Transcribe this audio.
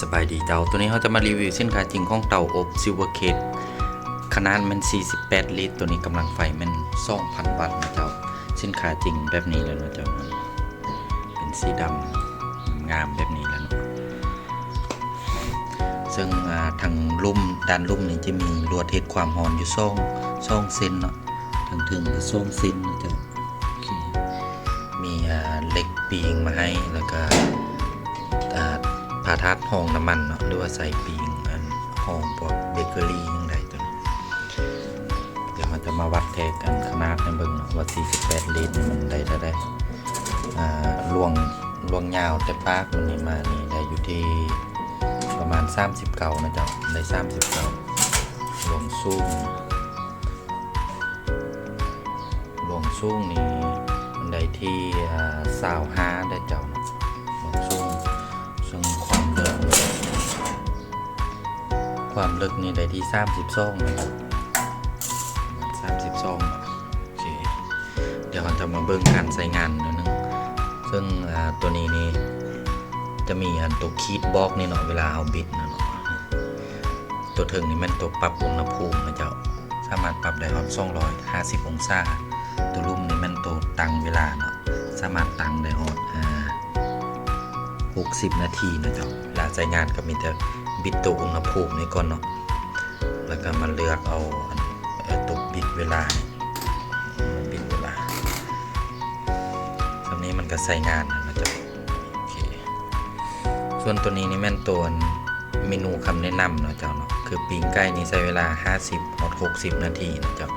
สบายดีเจ้าตัวนี้เขาจะมารีวิวเส้นขาจริงของเตาอบซิลเวอร์เคกขนาดมัน48 ลิตรตัวนี้กำลังไฟมัน 2,000 วัตต์นะเจ้าเส้นขาจริงแบบนี้แล้วนะเจ้าเป็นสีดำงามแบบนี้แล้วเนาะซึ่งทางลุ่มด้านลุ่มนี่จะมีลวดเทศความร้อนอยู่ซ่องเส้นเนาะถึงคือซ่องเส้นนะเจ้ามีเหล็กปีงมาให้แล้วก็ผ่าทัดห้องน้ำมันเนาะหรือว่าใส่ปีงห้องพวกเบเกอรี่ยังไงตัวนี้เดี๋ยวมันจะมาวัดเทกันขนาดในเบิ่งเนาะว่า48 ลิตรมันได้เท่าใดลวงยาวแต่ปากมันนี่มานี่ได้อยู่ที่ประมาณ39นะเจ้าได้39ลวงสูงนี่มันได้ที่25ได้เจ้าลวงสูงซึ่งความลึกนี่ได้ที่32นะครับ32โอเคเดี๋ยวเราจะมาเบิ่งการใช้งานนิดนึงซึ่งตัวนี้นี่จะมีตัวคีย์บล็อกนี่เนาะเวลาเอาบิดนะเนาะตัวถึงนี่มันตัวปรับอุณหภูมินะเจ้าสามารถปรับได้ฮอด250 องศาตัวลุ่มนี่มันตัวตั้งเวลาเนาะสามารถตั้งได้ฮอด60 นาทีนะเจ้าเวลาใช้งานก็มีแต่บิดตัวอุณหภูมินี่ก่อนเนาะแล้วก็มาเลือกเอาตัวบิดเวลาตรงนี้มันก็ใช้งานนะเจ้าโอเคส่วนตัวนี้นี่แม่นตัวเมนูคำแนะนำเนาะเจ้าเนาะคือปิ้งไก่นี่ใช้เวลา50 60 นาทีนะเจ้า